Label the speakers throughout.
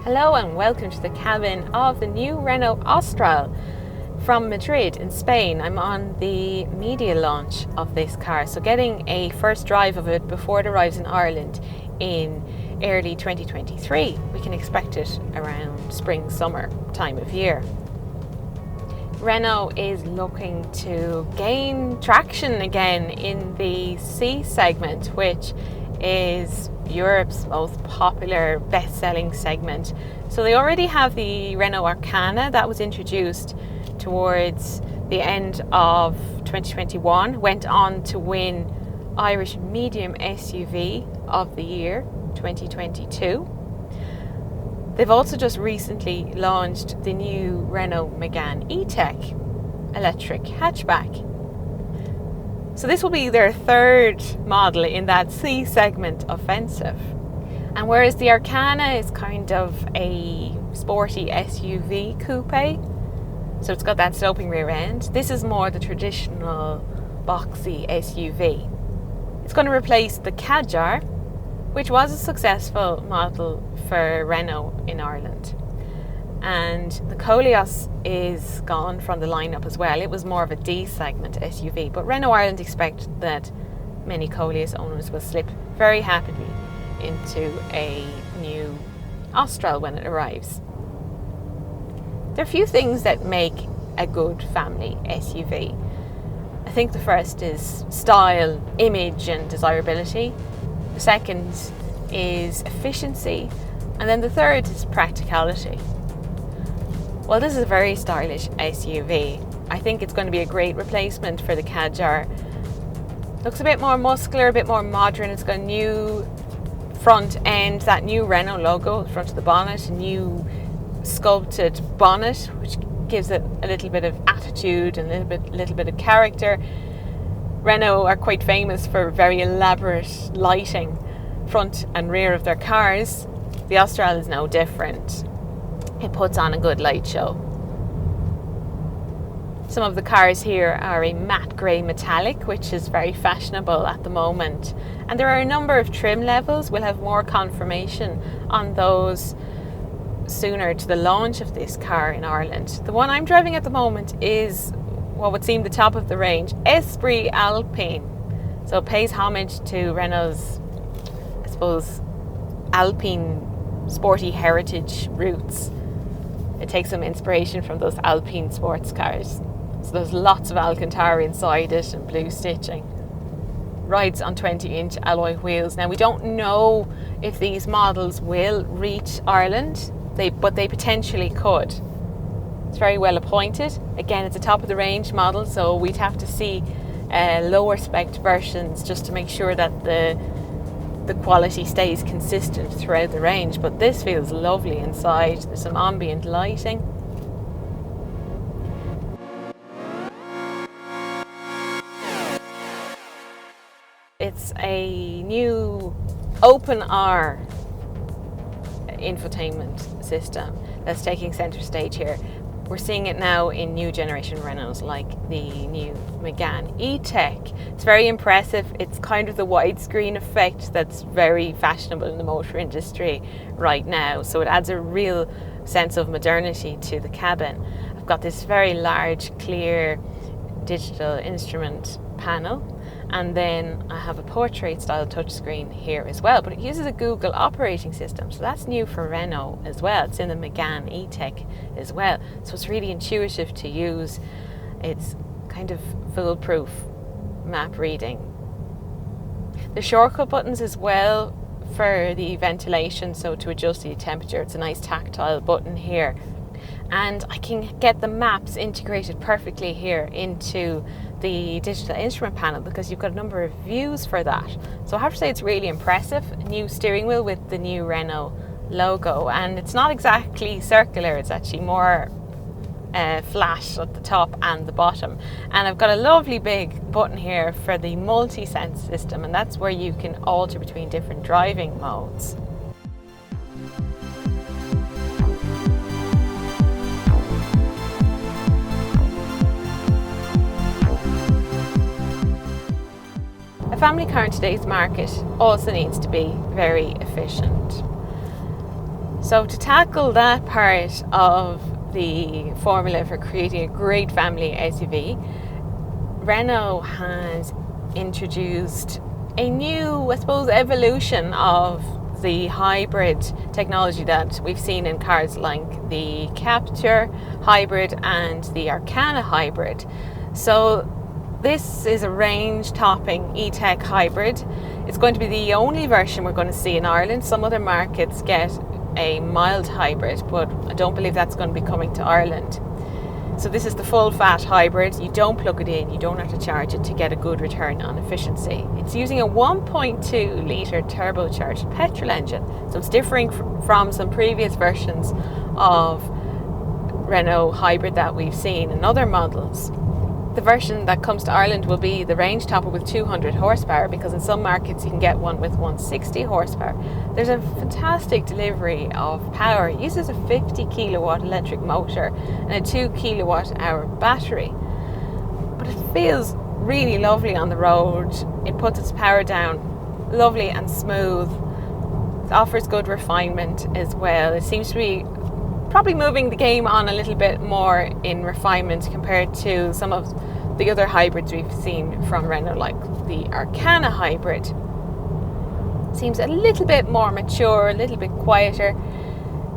Speaker 1: Hello and welcome to the cabin of the new Renault Austral from Madrid in Spain. I'm on the media launch of this car, so getting a first drive of it before it arrives in Ireland in early 2023. We can expect it around spring, summer time of year. Renault is looking to gain traction again in the C segment, which is Europe's most popular best-selling segment. So they already have the Renault Arkana that was introduced towards the end of 2021, went on to win Irish Medium SUV of the Year 2022. They've also just recently launched the new Renault Megane E-TECH electric hatchback. So this will be their third model in that C segment offensive. And whereas the Arkana is kind of a sporty SUV coupe, so it's got that sloping rear end, this is more the traditional boxy SUV. It's going to replace the Kadjar, which was a successful model for Renault in Ireland. And the Koleos is gone from the lineup as well. It was more of a D segment SUV, but Renault Ireland expect that many Koleos owners will slip very happily into a new Austral when it arrives. There are a few things that make a good family SUV. I think the first is style, image and desirability. The second is efficiency, and then the third is practicality. Well, this is a very stylish SUV. I think it's going to be a great replacement for the Kadjar. Looks a bit more muscular, a bit more modern. It's got a new front end, that new Renault logo in front of the bonnet, a new sculpted bonnet, which gives it a little bit of attitude and a little bit of character. Renault are quite famous for very elaborate lighting front and rear of their cars. The Austral is no different. It puts on a good light show. Some of the cars here are a matte grey metallic, which is very fashionable at the moment. And there are a number of trim levels. We'll have more confirmation on those sooner to the launch of this car in Ireland. The one I'm driving at the moment is what would seem the top of the range, Esprit Alpine. So it pays homage to Renault's, I suppose, Alpine sporty heritage roots. It takes some inspiration from those Alpine sports cars. So there's lots of Alcantara inside it and blue stitching. Rides on 20-inch alloy wheels. Now we don't know if these models will reach Ireland, but they potentially could. It's very well appointed. Again, it's a top of the range model, so we'd have to see lower spec versions just to make sure that the quality stays consistent throughout the range. But this feels lovely inside. There's some ambient lighting. It's a new open R infotainment system that's taking center stage here. We're seeing it now in new generation Renaults like the new Megane E-TECH. It's very impressive. It's kind of the widescreen effect that's very fashionable in the motor industry right now. So it adds a real sense of modernity to the cabin. I've got this very large, clear digital instrument panel. And then I have a portrait style touchscreen here as well, but it uses a Google operating system, so that's new for Renault as well. It's in the Megane E-TECH as well, so it's really intuitive to use. It's kind of foolproof map reading. The shortcut buttons as well for the ventilation, so to adjust the temperature, it's a nice tactile button here. And I can get the maps integrated perfectly here into the digital instrument panel because you've got a number of views for that. So I have to say it's really impressive. A new steering wheel with the new Renault logo, and it's not exactly circular, it's actually more flat at the top and the bottom. And I've got a lovely big button here for the multi-sense system, and that's where you can alter between different driving modes. A family car in today's market also needs to be very efficient. So to tackle that part of the formula for creating a great family SUV, Renault has introduced a new, I suppose, evolution of the hybrid technology that we've seen in cars like the Kadjar hybrid and the Arkana hybrid. So this is a range-topping E-TECH hybrid. It's going to be the only version we're going to see in Ireland. Some other markets get a mild hybrid, but I don't believe that's going to be coming to Ireland. So this is the full fat hybrid. You don't plug it in, you don't have to charge it to get a good return on efficiency. It's using a 1.2 litre turbocharged petrol engine. So it's differing from some previous versions of Renault hybrid that we've seen in other models. The version that comes to Ireland will be the range topper with 200 horsepower, because in some markets you can get one with 160 horsepower. There's a fantastic delivery of power. It uses a 50 kilowatt electric motor and a 2 kilowatt hour battery. But it feels really lovely on the road. It puts its power down lovely and smooth. It offers good refinement as well. It seems to be probably moving the game on a little bit more in refinement compared to some of the other hybrids we've seen from Renault, like the Arkana hybrid. Seems a little bit more mature, a little bit quieter.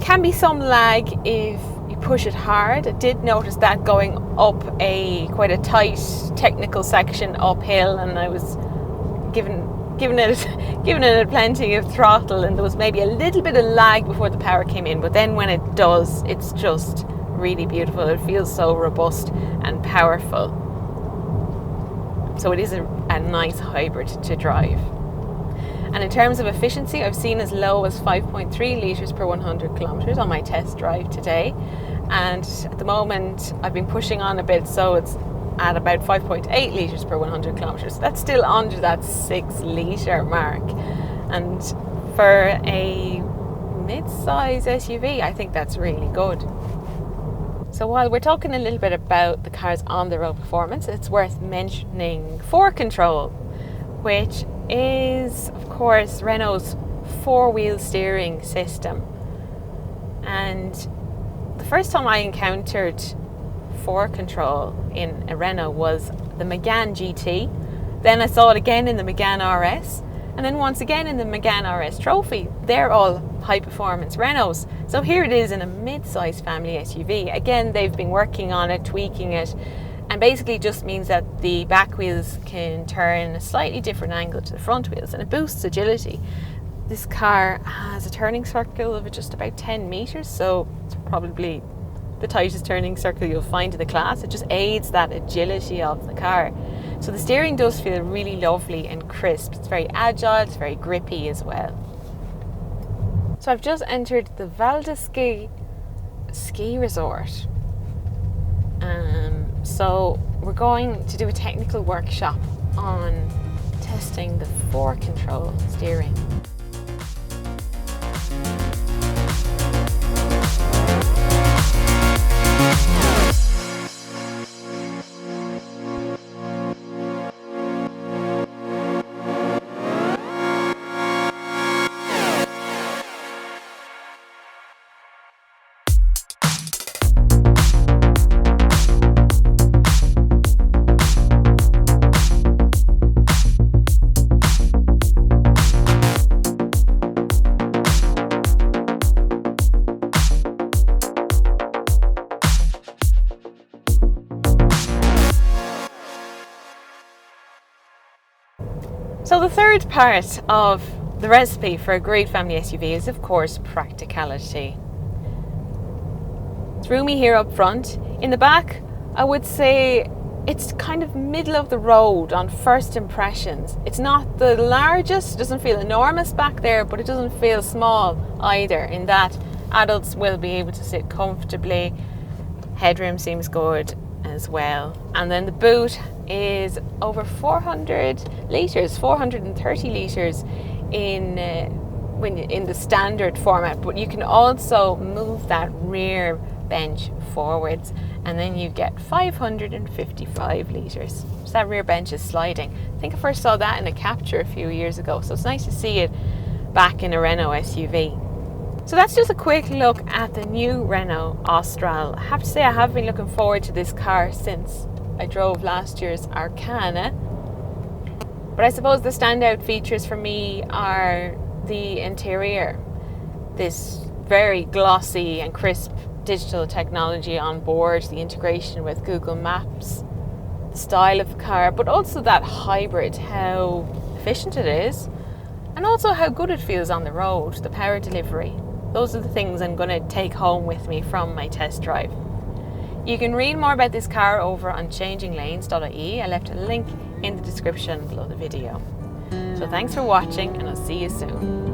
Speaker 1: Can be some lag if you push it hard. I did notice that going up quite a tight technical section uphill, and I was giving it plenty of throttle, and there was maybe a little bit of lag before the power came in, but then when it does, it's just really beautiful. It feels so robust and powerful. So it is a nice hybrid to drive. And in terms of efficiency, I've seen as low as 5.3 litres per 100 kilometres on my test drive today, and at the moment I've been pushing on a bit, so it's at about 5.8 litres per 100 kilometres. That's still under that 6 litre mark, and for a mid-size SUV I think that's really good. So while we're talking a little bit about the car's on-the-road performance, it's worth mentioning 4Control, which is of course Renault's four-wheel steering system. And the first time I encountered 4Control in a Renault was the Megane GT. Then I saw it again in the Megane RS, and then once again in the Megane RS Trophy. They're all high performance Renaults. So here it is in a mid-size family SUV. Again, they've been working on it, tweaking it, and basically just means that the back wheels can turn a slightly different angle to the front wheels, and it boosts agility. This car has a turning circle of just about 10 meters, so it's probably the tightest turning circle you'll find in the class. It just aids that agility of the car. So the steering does feel really lovely and crisp. It's very agile, it's very grippy as well. So I've just entered the Val d'Escape ski resort. So we're going to do a technical workshop on testing the 4Control steering. So the third part of the recipe for a great family SUV is of course practicality. It's roomy here up front. In the back, I would say it's kind of middle of the road on first impressions. It's not the largest, it doesn't feel enormous back there, but it doesn't feel small either, in that adults will be able to sit comfortably. Headroom seems good as well. And then the boot is over 400 litres, 430 litres in the standard format, but you can also move that rear bench forwards, and then you get 555 litres. So that rear bench is sliding. I think I first saw that in a Kadjar a few years ago, so it's nice to see it back in a Renault SUV. So that's just a quick look at the new Renault Austral. I have to say I have been looking forward to this car since I drove last year's Arkana. But I suppose the standout features for me are the interior. This very glossy and crisp digital technology on board, the integration with Google Maps, the style of the car, but also that hybrid, how efficient it is, and also how good it feels on the road, the power delivery. Those are the things I'm going to take home with me from my test drive. You can read more about this car over on changinglanes.ie. I left a link in the description below the video. So thanks for watching, and I'll see you soon.